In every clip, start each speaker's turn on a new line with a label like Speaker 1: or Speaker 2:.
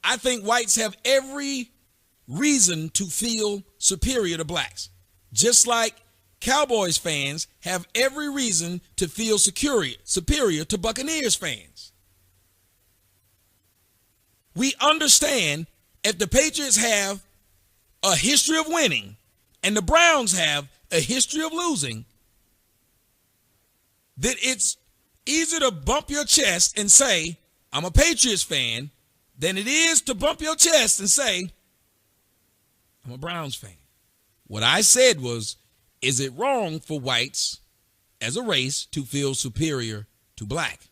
Speaker 1: I think whites have every reason to feel superior to blacks, just like Cowboys fans have every reason to feel superior to Buccaneers fans. We understand if the Patriots have a history of winning and the Browns have a history of losing, that it's easier to bump your chest and say, I'm a Patriots fan, than it is to bump your chest and say, I'm a Browns fan. What I said was, is it wrong for whites as a race to feel superior to black?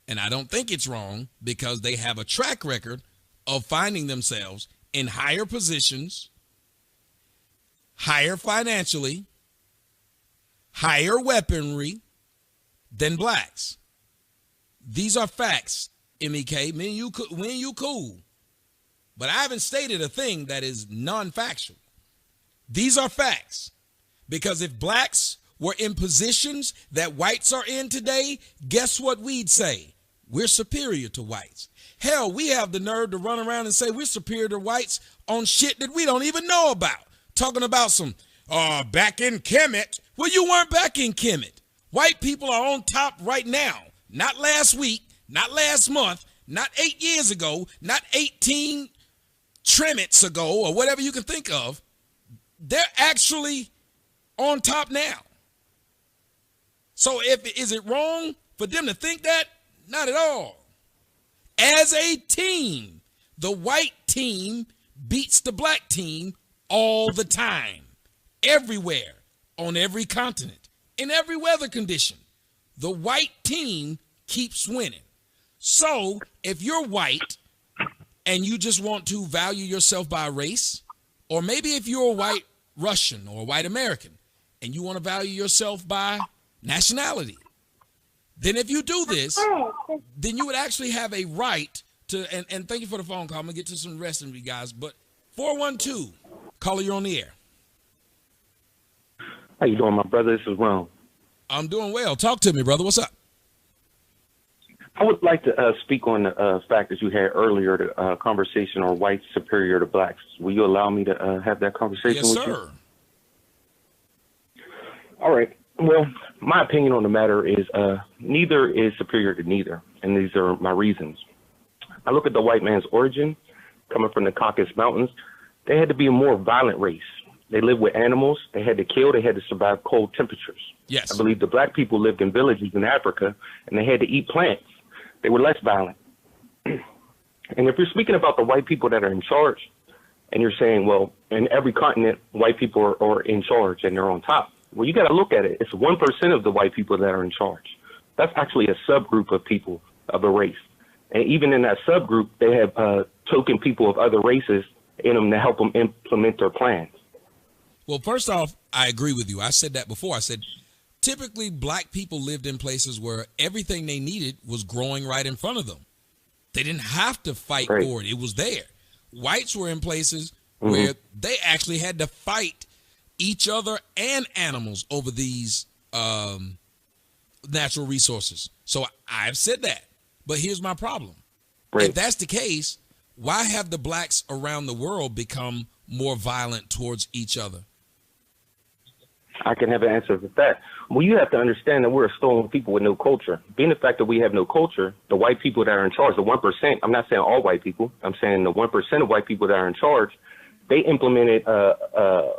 Speaker 1: And I don't think it's wrong because they have a track record of finding themselves in higher positions, higher financially, higher weaponry than blacks. These are facts, MEK. Me and you cool. But I haven't stated a thing that is non-factual. These are facts. Because if blacks were in positions that whites are in today, guess what we'd say? We're superior to whites. Hell, we have the nerve to run around and say we're superior to whites on shit that we don't even know about. Talking about some, back in Kemet. Well, you weren't back in Kemet. White people are on top right now. Not last week, not last month, not 8 years ago, not 18 trimits ago, or whatever you can think of. They're actually on top now. So is it wrong for them to think that? Not at all. As a team, the white team beats the black team all the time, everywhere, on every continent, in every weather condition. The white team keeps winning. So if you're white and you just want to value yourself by race, or maybe if you're a white Russian or a white American and you want to value yourself by nationality, then if you do this, then you would actually have a right to, and thank you for the phone call. I'm going to get to some rest of you guys, but 412, caller, you're on the air.
Speaker 2: How you doing, my brother? This is Ron.
Speaker 1: I'm doing well. Talk to me, brother. What's up?
Speaker 2: I would like to speak on the fact that you had earlier, the conversation on whites superior to blacks. Will you allow me to have that conversation with you? Yes, sir. All right. Well, my opinion on the matter is neither is superior to neither, and these are my reasons. I look at the white man's origin, coming from the Caucasus Mountains. They had to be a more violent race. They lived with animals. They had to kill. They had to survive cold temperatures.
Speaker 1: Yes.
Speaker 2: I believe the black people lived in villages in Africa, and they had to eat plants. They were less violent. And if you're speaking about the white people that are in charge, and you're saying, well, in every continent, white people are in charge and they're on top. Well, you got to look at it. It's 1% of the white people that are in charge. That's actually a subgroup of people of a race. And even in that subgroup, they have token people of other races in them to help them implement their plans.
Speaker 1: Well, first off, I agree with you. I said that before. I said typically black people lived in places where everything they needed was growing right in front of them. They didn't have to fight for it. It was there. Whites were in places where they actually had to fight each other and animals over these natural resources. So I've said that. But here's my problem. If that's the case, why have the blacks around the world become more violent towards each other?
Speaker 2: I can have an answer for that. Well, you have to understand that we're a stolen people with no culture. Being the fact that we have no culture, the white people that are in charge, the 1%, I'm not saying all white people, I'm saying the 1% of white people that are in charge, they implemented a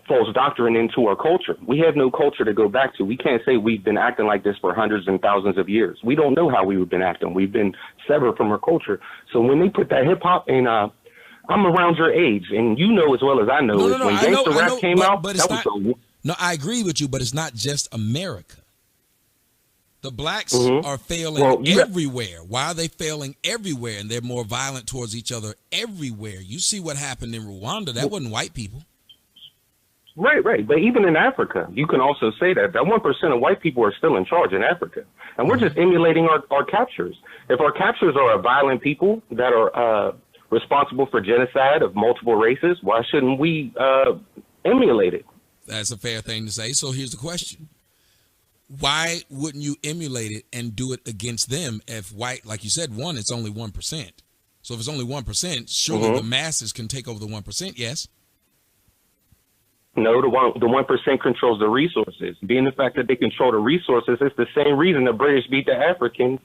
Speaker 2: false doctrine into our culture. We have no culture to go back to. We can't say we've been acting like this for hundreds and thousands of years. We don't know how we've been acting. We've been severed from our culture. So when they put that hip hop in, I'm around your age, and you know as well as I know, when gangster rap came out, that was
Speaker 1: No, I agree with you, but it's not just America. The blacks are failing everywhere. Why are they failing everywhere? And they're more violent towards each other everywhere. You see what happened in Rwanda. That wasn't white people.
Speaker 2: Right. But even in Africa, you can also say that 1% of white people are still in charge in Africa. And we're just emulating our captures. If our captures are a violent people that are responsible for genocide of multiple races, why shouldn't we emulate it?
Speaker 1: That's a fair thing to say. So here's the question. Why wouldn't you emulate it and do it against them if white, like you said, it's only 1%. So if it's only 1%, surely the masses can take over the 1%. Yes.
Speaker 2: No, the 1% controls the resources. Being the fact that they control the resources, it's the same reason the British beat the Africans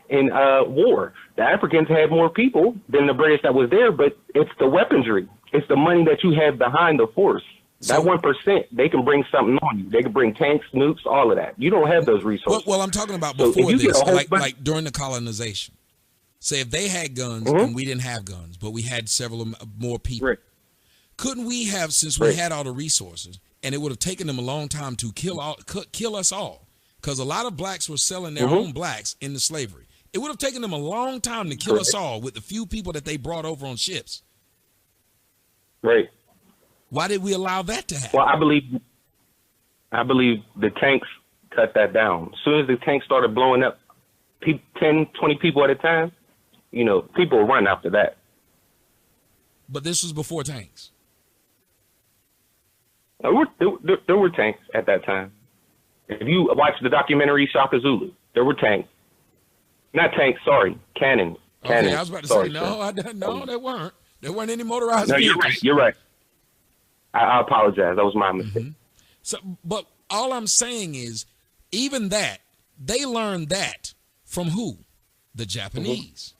Speaker 2: in war. The Africans had more people than the British that was there, but it's the weaponry. It's the money that you have behind the force. So, that 1%, they can bring something on you. They can bring tanks, nukes, all of that. You don't have those resources.
Speaker 1: Well, I'm talking about before this, like during the colonization. Say if they had guns and we didn't have guns, but we had several more people.
Speaker 2: Right.
Speaker 1: Couldn't we have, since we had all the resources, and it would have taken them a long time to kill us all, because a lot of blacks were selling their own blacks into slavery. It would have taken them a long time to kill us all with the few people that they brought over on ships.
Speaker 2: Right.
Speaker 1: Why did we allow that to happen?
Speaker 2: Well, I believe the tanks cut that down. As soon as the tanks started blowing up 10, 20 people at a time, you know, people will run after that.
Speaker 1: But this was before tanks.
Speaker 2: There were tanks at that time. If you watch the documentary Shaka Zulu, there were tanks. Not tanks, sorry, cannons.
Speaker 1: Okay, I was about to say, no, there weren't. There weren't any motorized vehicles.
Speaker 2: You're right. I apologize. That was my mistake.
Speaker 1: So, but all I'm saying is, even that, they learned that from who? The Japanese.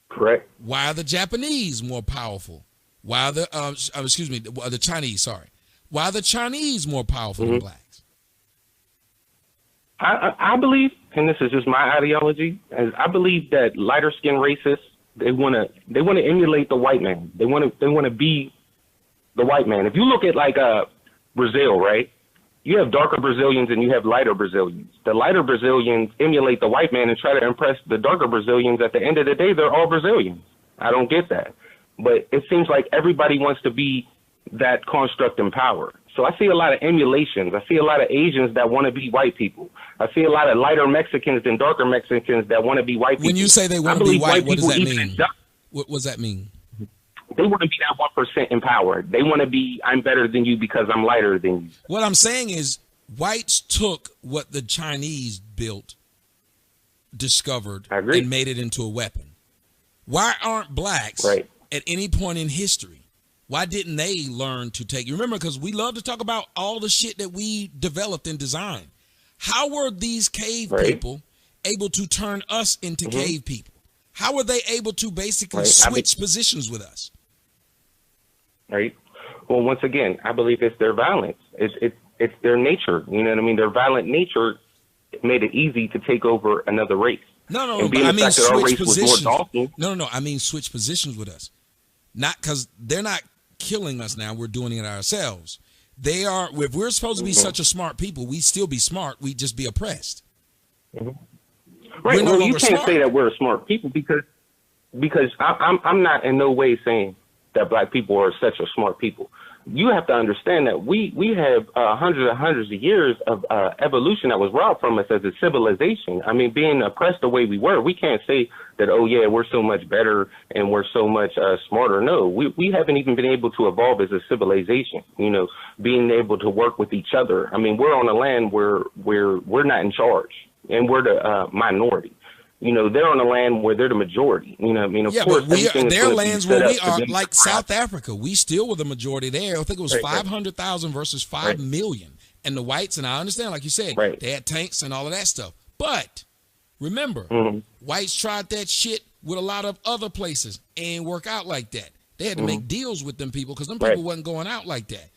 Speaker 2: Correct.
Speaker 1: Why are the Japanese more powerful? Why are the the Chinese? Sorry, why are the Chinese more powerful than blacks?
Speaker 2: I believe, and this is just my ideology, as I believe that lighter skinned racists, they want to emulate the white man. They want to be the white man. If you look at like Brazil, right? You have darker Brazilians and you have lighter Brazilians. The lighter Brazilians emulate the white man and try to impress the darker Brazilians. At the end of the day, they're all Brazilians. I don't get that. But it seems like everybody wants to be that construct in power. So I see a lot of emulations. I see a lot of Asians that want to be white people. I see a lot of lighter Mexicans than darker Mexicans that want to be white people.
Speaker 1: When you say they want to be white, what does that mean? What does that mean?
Speaker 2: They want to be that 1% in power. They want to be, I'm better than you because I'm lighter than you.
Speaker 1: What I'm saying is whites took what the Chinese built, discovered, and made it into a weapon. Why aren't blacks at any point in history? Why didn't they learn to take? You remember, because we love to talk about all the shit that we developed and designed. How were these cave people able to turn us into cave people? How were they able to basically switch positions with us?
Speaker 2: Right. Well, once again, I believe it's their violence. It's their nature. You know what I mean? Their violent nature made it easy to take over another race.
Speaker 1: No. But I mean switch positions. No. I mean switch positions with us. Not because they're not killing us now. We're doing it ourselves. They are. If we're supposed to be such a smart people, we still be smart. We just be oppressed.
Speaker 2: Right. Well, you can't say that we're smart people because I'm not in no way saying that black people are such a smart people. You have to understand that we have hundreds and hundreds of years of evolution that was robbed from us as a civilization. I mean, being oppressed the way we were, we can't say that, oh, yeah, we're so much better and we're so much smarter. No, we haven't even been able to evolve as a civilization, you know, being able to work with each other. I mean, we're on a land where we're not in charge and we're the minority. You know, they're on a land where they're the majority. You know, I mean, of course,
Speaker 1: but their lands where we are, like South Africa, we still were the majority there. I think it was 500,000 versus 5 million. And the whites, and I understand, like you said, they had tanks and all of that stuff. But remember, whites tried that shit with a lot of other places and work out like that. They had to make deals with them people because them people wasn't going out like that.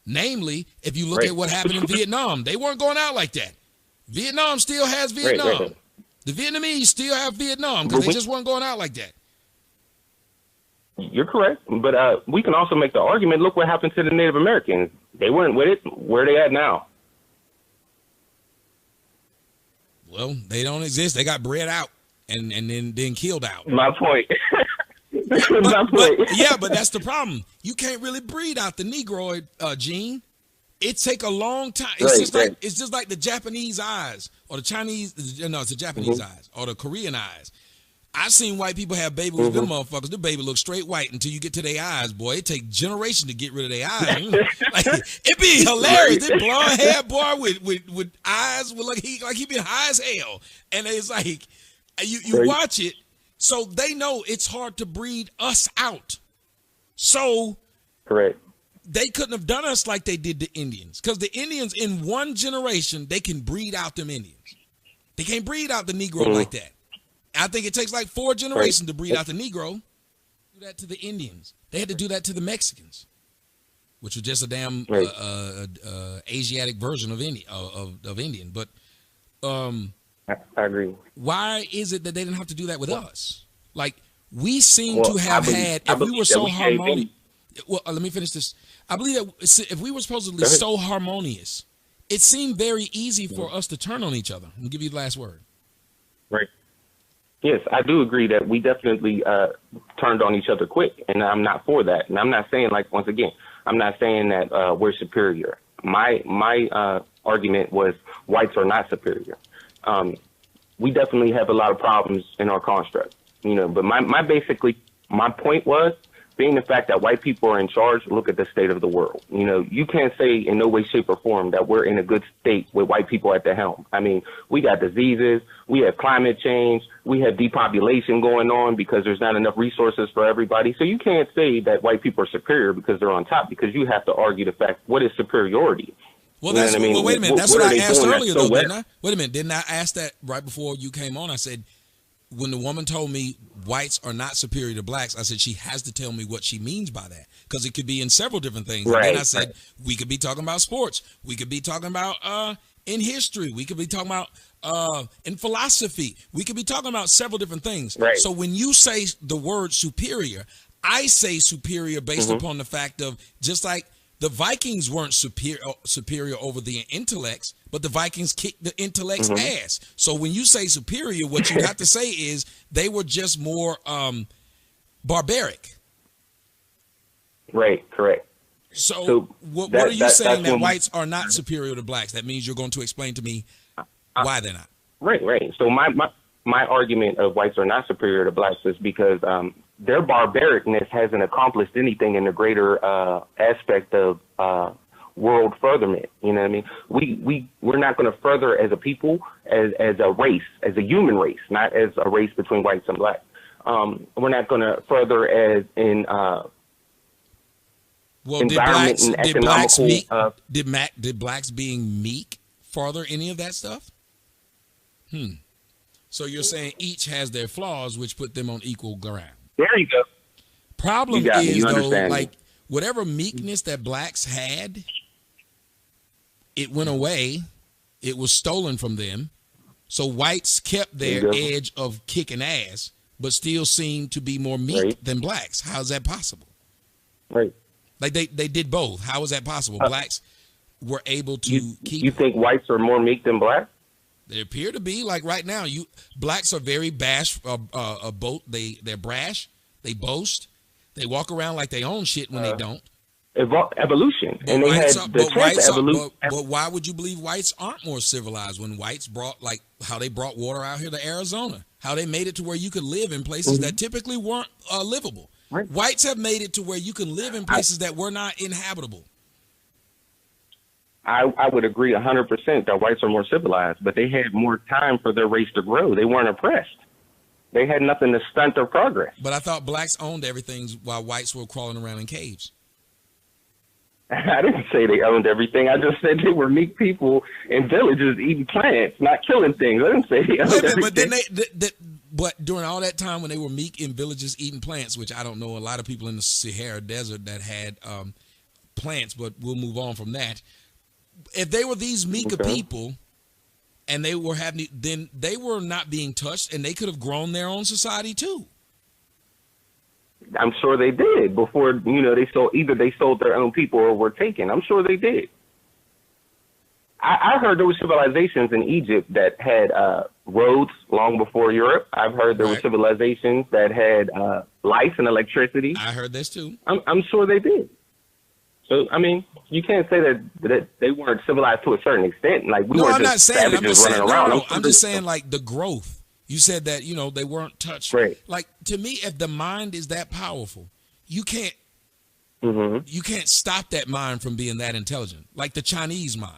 Speaker 1: Namely, if you look at what happened in Vietnam, they weren't going out like that. Vietnam still has Vietnam. The Vietnamese still have Vietnam because they just weren't going out like that.
Speaker 2: You're correct. But we can also make the argument, look what happened to the Native Americans. They weren't with it. Where are they at now?
Speaker 1: Well, they don't exist. They got bred out and then killed out.
Speaker 2: My point.
Speaker 1: But that's the problem. You can't really breed out the Negroid gene. It take a long time. It's just like the Japanese eyes or the Chinese. No, it's the Japanese eyes or the Korean eyes. I've seen white people have babies with them motherfuckers. The baby looks straight white until you get to their eyes, boy. It take generations to get rid of their eyes. Like, it be hilarious. This blonde hair boy with eyes with like he been high as hell, and it's like you watch it So they know it's hard to breed us out. So
Speaker 2: Correct.
Speaker 1: they couldn't have done us like they did the Indians. Because the Indians, in one generation, they can breed out them Indians. They can't breed out the Negro like that. I think it takes like 4 generations to breed out the Negro. Do that to the Indians. They had to do that to the Mexicans, which was just a damn Asiatic version of Indian. But
Speaker 2: I agree.
Speaker 1: why is it that they didn't have to do that with us? Like, we seem to have had, if we were so harmonious. Well, let me finish this. I believe that if we were supposedly so harmonious, it seemed very easy for us to turn on each other. I'll give you the last word.
Speaker 2: Right. Yes, I do agree that we definitely turned on each other quick, and I'm not for that. And I'm not saying, like, once again, I'm not saying that we're superior. My argument was whites are not superior. We definitely have a lot of problems in our construct, you know. But my point was, being the fact that white people are in charge, look at the state of the world. You know, you can't say in no way, shape, or form that we're in a good state with white people at the helm. I mean, we got diseases, we have climate change, we have depopulation going on because there's not enough resources for everybody. So you can't say that white people are superior because they're on top, because you have to argue the fact, what is superiority?
Speaker 1: Well, that's, I mean? Well, wait a minute. That's what I asked earlier, though, didn't I? Wait a minute. Didn't I ask that right before you came on? I said, when the woman told me whites are not superior to blacks, I said she has to tell me what she means by that, because it could be in several different things. Right, and then I said we could be talking about sports, we could be talking about in history, we could be talking about in philosophy, we could be talking about several different things. Right. So when you say the word superior, I say superior based upon the fact of, just like the Vikings weren't superior over the intellects, but the Vikings kicked the intellect's ass. So when you say superior, what you got to say is they were just more barbaric.
Speaker 2: Right, correct.
Speaker 1: So what are you saying that whites are not superior to blacks? That means you're going to explain to me why they're not. Right.
Speaker 2: So my argument of whites are not superior to blacks is because their barbaricness hasn't accomplished anything in the greater aspect of world furtherment. You know what I mean? We're not going to further as a people, as a race, as a human race, not as a race between whites and blacks. We're not going to further as in environment and economical.
Speaker 1: Did blacks being meek further any of that stuff? So you're saying each has their flaws, which put them on equal ground.
Speaker 2: There you go.
Speaker 1: Problem is, though, like, whatever meekness that blacks had, it went away. It was stolen from them. So whites kept their edge of kicking ass, but still seemed to be more meek than blacks. How is that possible?
Speaker 2: Right.
Speaker 1: Like they did both. How is that possible? Blacks were able to keep.
Speaker 2: You think whites are more meek than blacks?
Speaker 1: They appear to be. Like right now, blacks are very they're brash, they boast, they walk around like they own shit when they don't.
Speaker 2: Evolution, and they had the chance to evolve.
Speaker 1: But why would you believe whites aren't more civilized when whites brought, like how they brought water out here to Arizona, how they made it to where you could live in places that typically weren't livable. Right. Whites have made it to where you can live in places that were not inhabitable.
Speaker 2: I would agree 100% that whites are more civilized, but they had more time for their race to grow. They weren't oppressed. They had nothing to stunt their progress.
Speaker 1: But I thought blacks owned everything while whites were crawling around in caves.
Speaker 2: I didn't say they owned everything. I just said they were meek people in villages eating plants, not killing things. I didn't say they owned everything.
Speaker 1: But then but during all that time when they were meek in villages eating plants, which I don't know a lot of people in the Sahara Desert that had plants, but we'll move on from that. If they were these meeker people and they were then they were not being touched, and they could have grown their own society too.
Speaker 2: I'm sure they did before, they sold their own people or were taken. I'm sure they did. I heard there were civilizations in Egypt that had roads long before Europe. I've heard there were civilizations that had lights and electricity.
Speaker 1: I heard this too.
Speaker 2: I'm sure they did. So, I mean, you can't say that they weren't civilized to a certain extent. Like, we weren't just savages running around.
Speaker 1: I'm just saying, like, the growth. You said that, they weren't touched.
Speaker 2: Right.
Speaker 1: Like, to me, if the mind is that powerful, you can't stop that mind from being that intelligent. Like the Chinese mind.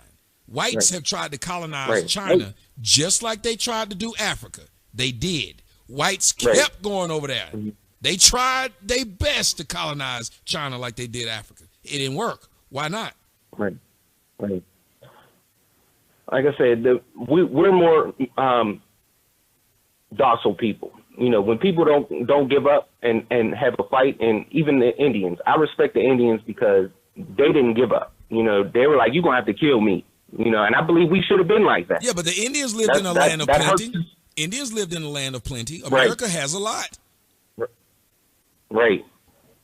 Speaker 1: Whites have tried to colonize China just like they tried to do Africa. They did. Whites
Speaker 2: Right.
Speaker 1: kept going over there.
Speaker 2: Mm-hmm.
Speaker 1: They tried their best to colonize China like they did Africa. It didn't work. Why not?
Speaker 2: Right. Right. Like I said, we're more docile people. You know, when people don't give up and have a fight, and even the Indians, I respect the Indians because they didn't give up. You know, they were like, "You're gonna have to kill me." You know, and I believe we should have been like that.
Speaker 1: Yeah, but the Indians lived in a land of plenty. Indians lived in a land of plenty. America has a lot.
Speaker 2: Right.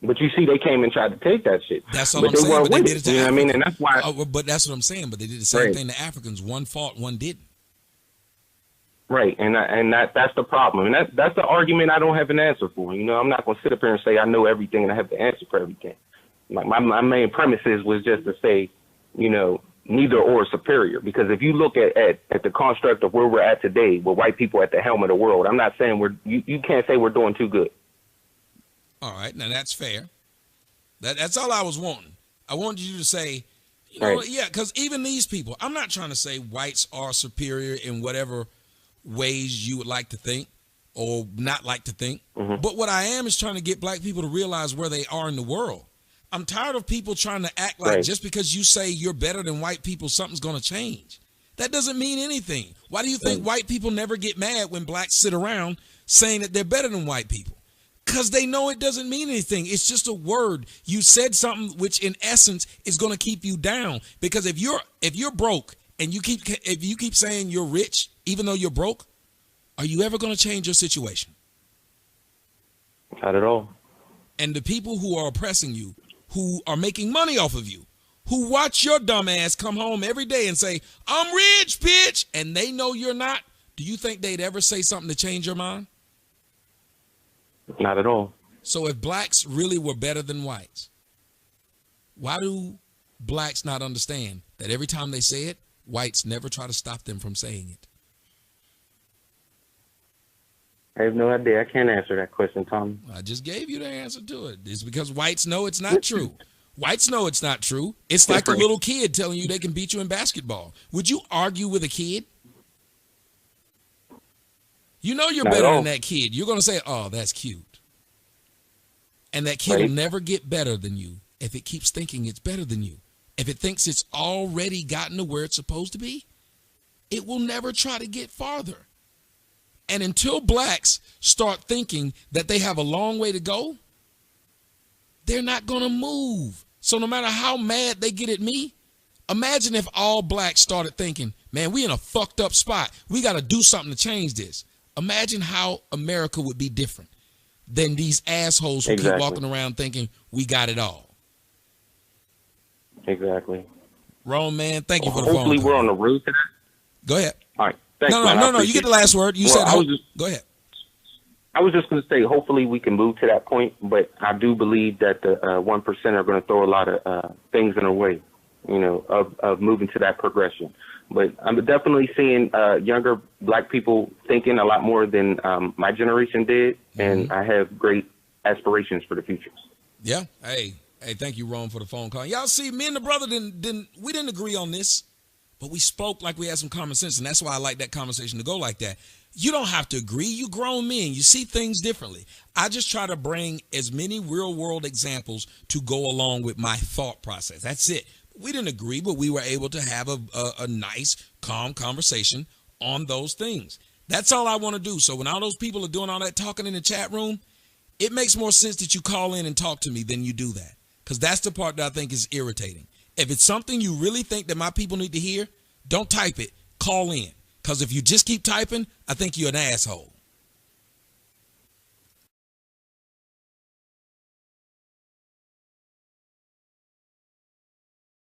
Speaker 2: But you see, they came and tried to take that shit.
Speaker 1: That's what I'm saying. But they did it to
Speaker 2: you know what I mean? And that's why.
Speaker 1: But that's what I'm saying. But they did the same thing to Africans. One fought, one didn't.
Speaker 2: Right, and that's the problem, and that's the argument I don't have an answer for. You know, I'm not going to sit up here and say I know everything and I have the answer for everything. Like my main premises was just to say, you know, neither or superior. Because if you look at the construct of where we're at today, with white people at the helm of the world, I'm not saying you can't say we're doing too good.
Speaker 1: All right, now that's fair. That's all I was wanting. I wanted you to say, you know, yeah, because even these people, I'm not trying to say whites are superior in whatever ways you would like to think or not like to think.
Speaker 2: Mm-hmm.
Speaker 1: But what I am is trying to get black people to realize where they are in the world. I'm tired of people trying to act like just because you say you're better than white people, something's going to change. That doesn't mean anything. Why do you think white people never get mad when blacks sit around saying that they're better than white people? Because they know it doesn't mean anything. It's just a word. You said something which in essence is going to keep you down. Because if you're broke and if you keep saying you're rich, even though you're broke, are you ever going to change your situation?
Speaker 2: Not at all.
Speaker 1: And the people who are oppressing you, who are making money off of you, who watch your dumb ass come home every day and say, "I'm rich, bitch," and they know you're not, do you think they'd ever say something to change your mind?
Speaker 2: Not at all.
Speaker 1: So if blacks really were better than whites, why do blacks not understand that every time they say it, whites never try to stop them from saying it?
Speaker 2: I have no idea. I can't answer that question, Tom.
Speaker 1: I just gave you the answer to it. It's because whites know it's not true. Whites know it's not true. It's like a little kid telling you they can beat you in basketball. Would you argue with a kid? You know you're better than that kid. You're going to say, "Oh, that's cute." And that kid will never get better than you if it keeps thinking it's better than you. If it thinks it's already gotten to where it's supposed to be, it will never try to get farther. And until blacks start thinking that they have a long way to go, they're not going to move. So no matter how mad they get at me, imagine if all blacks started thinking, "Man, we in a fucked up spot. We got to do something to change this." Imagine how America would be different than these assholes who keep walking around thinking we got it all.
Speaker 2: Exactly.
Speaker 1: Ron, man, thank you for the phone call.
Speaker 2: Hopefully we're on the road to that.
Speaker 1: Go ahead.
Speaker 2: All right. Thanks,
Speaker 1: No. You get the last word. You said, go ahead.
Speaker 2: I was just going to say, hopefully we can move to that point, but I do believe that the 1% are going to throw a lot of things in our way, you know, of moving to that progression. But I'm definitely seeing younger black people thinking a lot more than my generation did, and I have great aspirations for the future.
Speaker 1: Yeah. Hey, thank you, Ron, for the phone call. Y'all see, me and the brother didn't agree on this, but we spoke like we had some common sense, and that's why I like that conversation to go like that. You don't have to agree. You grown men. You see things differently. I just try to bring as many real-world examples to go along with my thought process. That's it. We didn't agree, but we were able to have a nice, calm conversation on those things. That's all I want to do. So when all those people are doing all that talking in the chat room, it makes more sense that you call in and talk to me than you do that, because that's the part that I think is irritating. If it's something you really think that my people need to hear, don't type it. Call in. Because if you just keep typing, I think you're an asshole.